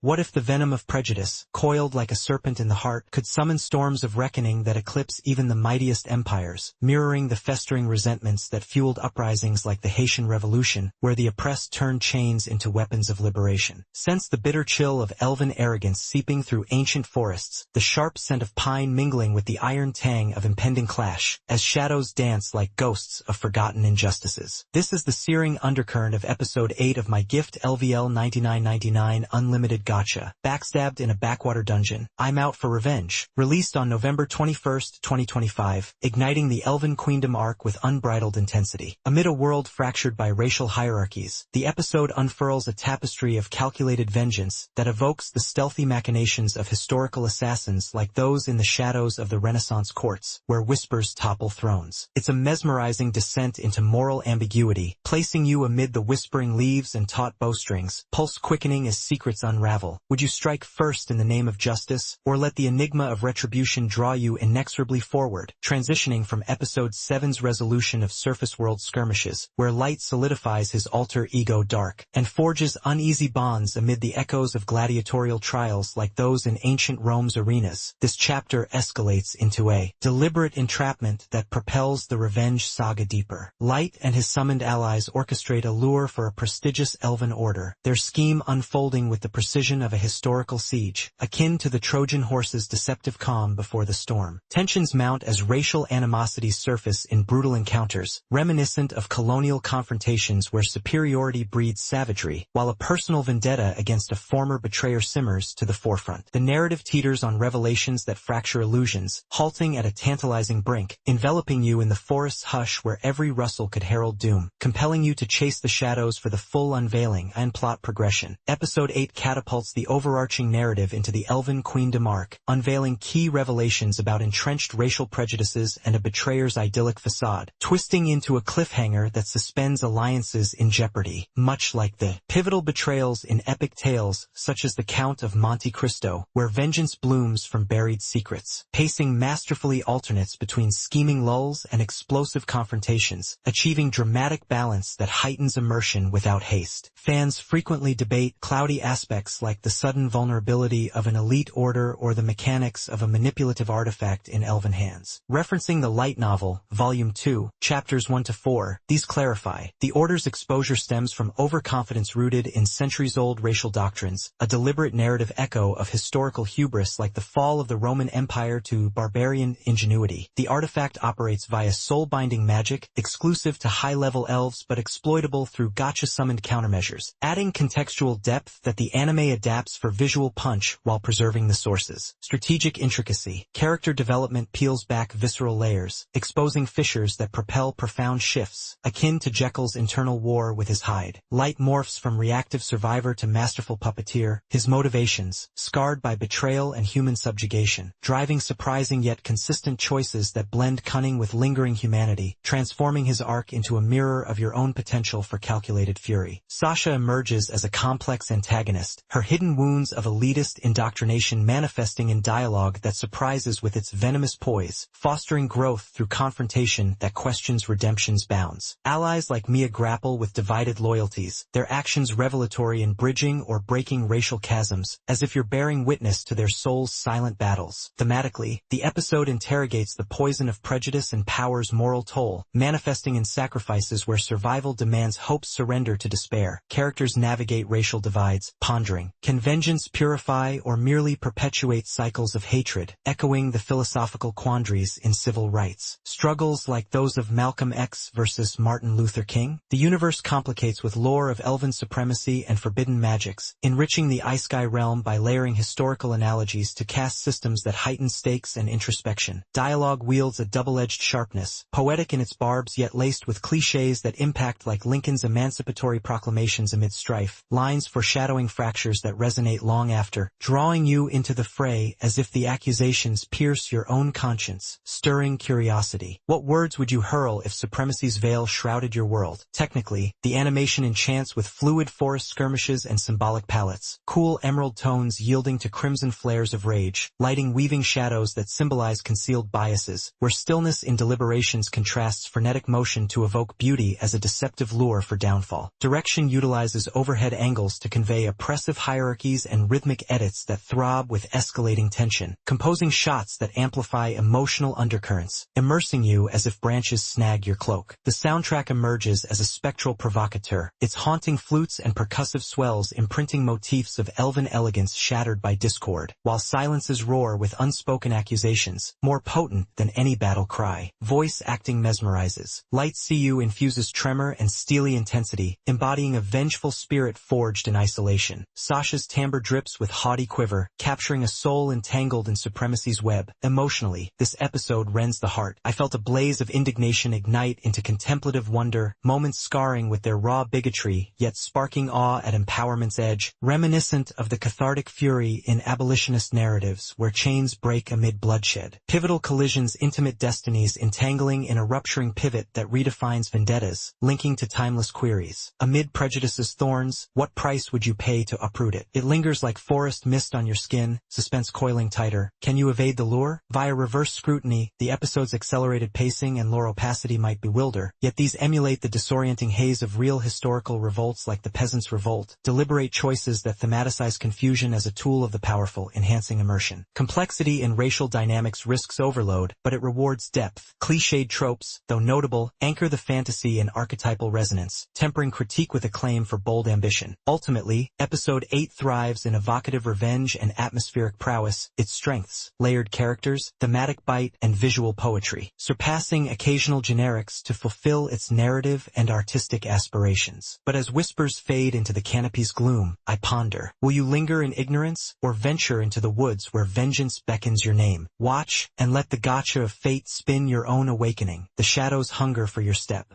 What if the venom of prejudice, coiled like a serpent in the heart, could summon storms of reckoning that eclipse even the mightiest empires, mirroring the festering resentments that fueled uprisings like the Haitian Revolution, where the oppressed turned chains into weapons of liberation? Sense the bitter chill of elven arrogance seeping through ancient forests, the sharp scent of pine mingling with the iron tang of impending clash, as shadows dance like ghosts of forgotten injustices. This is the searing undercurrent of Episode 8 of my gift LVL 99.99 Unlimited Gacha. Backstabbed in a backwater dungeon, I'm out for revenge. Released on November 21, 2025, igniting the Elven Queendom arc with unbridled intensity. Amid a world fractured by racial hierarchies, the episode unfurls a tapestry of calculated vengeance that evokes the stealthy machinations of historical assassins like those in the shadows of the Renaissance courts, where whispers topple thrones. It's a mesmerizing descent into moral ambiguity, placing you amid the whispering leaves and taut bowstrings, pulse quickening as secrets unravel. Would you strike first in the name of justice, or let the enigma of retribution draw you inexorably forward, transitioning from Episode 7's resolution of surface world skirmishes, where light solidifies his alter ego dark, and forges uneasy bonds amid the echoes of gladiatorial trials like those in ancient Rome's arenas? This chapter escalates into a deliberate entrapment that propels the revenge saga deeper. Light and his summoned allies orchestrate a lure for a prestigious elven order, their scheme unfolding with the precision of a historical siege, akin to the Trojan horse's deceptive calm before the storm. Tensions mount as racial animosities surface in brutal encounters, reminiscent of colonial confrontations where superiority breeds savagery, while a personal vendetta against a former betrayer simmers to the forefront. The narrative teeters on revelations that fracture illusions, halting at a tantalizing brink, enveloping you in the forest's hush where every rustle could herald doom, compelling you to chase the shadows for the full unveiling and plot progression. Episode 8 catapults the overarching narrative into the Elven Queendom arc, unveiling key revelations about entrenched racial prejudices and a betrayer's idyllic facade, twisting into a cliffhanger that suspends alliances in jeopardy, much like the pivotal betrayals in epic tales such as the Count of Monte Cristo, where vengeance blooms from buried secrets. Pacing masterfully alternates between scheming lulls and explosive confrontations, achieving dramatic balance that heightens immersion without haste. Fans frequently debate cloudy aspects like the sudden vulnerability of an elite order or the mechanics of a manipulative artifact in elven hands. Referencing the light novel, Volume 2, Chapters 1-4, these clarify, the Order's exposure stems from overconfidence rooted in centuries-old racial doctrines, a deliberate narrative echo of historical hubris like the fall of the Roman Empire to barbarian ingenuity. The artifact operates via soul-binding magic, exclusive to high-level elves but exploitable through gacha-summoned countermeasures, adding contextual depth that the anime adapts for visual punch while preserving the sources. Strategic intricacy. Character development peels back visceral layers, exposing fissures that propel profound shifts, akin to Jekyll's internal war with his hide. Light morphs from reactive survivor to masterful puppeteer, his motivations, scarred by betrayal and human subjugation, driving surprising yet consistent choices that blend cunning with lingering humanity, transforming his arc into a mirror of your own potential for calculated fury. Sasha emerges as a complex antagonist, her hidden wounds of elitist indoctrination manifesting in dialogue that surprises with its venomous poise, fostering growth through confrontation that questions redemption's bounds. Allies like Mia grapple with divided loyalties, their actions revelatory in bridging or breaking racial chasms, as if you're bearing witness to their souls' silent battles. Thematically, the episode interrogates the poison of prejudice and power's moral toll, manifesting in sacrifices where survival demands hope's surrender to despair. Characters navigate racial divides, pondering, can vengeance purify or merely perpetuate cycles of hatred, echoing the philosophical quandaries in civil rights. Struggles like those of Malcolm X versus Martin Luther King. The universe complicates with lore of elven supremacy and forbidden magics, enriching the Ice-Sky realm by layering historical analogies to cast systems that heighten stakes and introspection. Dialogue wields a double-edged sharpness, poetic in its barbs yet laced with clichés that impact like Lincoln's emancipatory proclamations amid strife, lines foreshadowing fractures that resonate long after, drawing you into the fray as if the accusations pierce your own conscience, stirring curiosity. What words would you hurl if supremacy's veil shrouded your world? Technically, the animation enchants with fluid forest skirmishes and symbolic palettes, cool emerald tones yielding to crimson flares of rage, lighting weaving shadows that symbolize concealed biases, where stillness in deliberations contrasts frenetic motion to evoke beauty as a deceptive lure for downfall. Direction utilizes overhead angles to convey oppressive hierarchies and rhythmic edits that throb with escalating tension, composing shots that amplify emotional undercurrents, immersing you as if branches snag your cloak. The soundtrack emerges as a spectral provocateur, its haunting flutes and percussive swells imprinting motifs of elven elegance shattered by discord, while silences roar with unspoken accusations, more potent than any battle cry. Voice acting mesmerizes. Light Cu infuses tremor and steely intensity, embodying a vengeful spirit forged in isolation. Sasha's timbre drips with haughty quiver, capturing a soul entangled in supremacy's web. Emotionally, this episode rends the heart. I felt a blaze of indignation ignite into contemplative wonder, moments scarring with their raw bigotry, yet sparking awe at empowerment's edge, reminiscent of the cathartic fury in abolitionist narratives where chains break amid bloodshed. Pivotal collisions, intimate destinies entangling in a rupturing pivot that redefines vendettas, linking to timeless queries. Amid prejudice's thorns, what price would you pay to uproot it? It lingers like forest mist on your skin, suspense coiling tighter. Can you evade the lure? Via reverse scrutiny, the episode's accelerated pacing and lore opacity might bewilder, yet these emulate the disorienting haze of real historical revolts like the Peasants' Revolt, deliberate choices that thematicize confusion as a tool of the powerful, enhancing immersion. Complexity in racial dynamics risks overload, but it rewards depth. Cliched tropes, though notable, anchor the fantasy in archetypal resonance, tempering critique with acclaim for bold ambition. Ultimately, Episode 8 thrives in evocative revenge and atmospheric prowess, its strengths, layered characters, thematic bite, and visual poetry, surpassing occasional generics to fulfill its narrative and artistic aspirations. But as whispers fade into the canopy's gloom, I ponder, will you linger in ignorance, or venture into the woods where vengeance beckons your name? Watch, and let the gacha of fate spin your own awakening, the shadow's hunger for your step.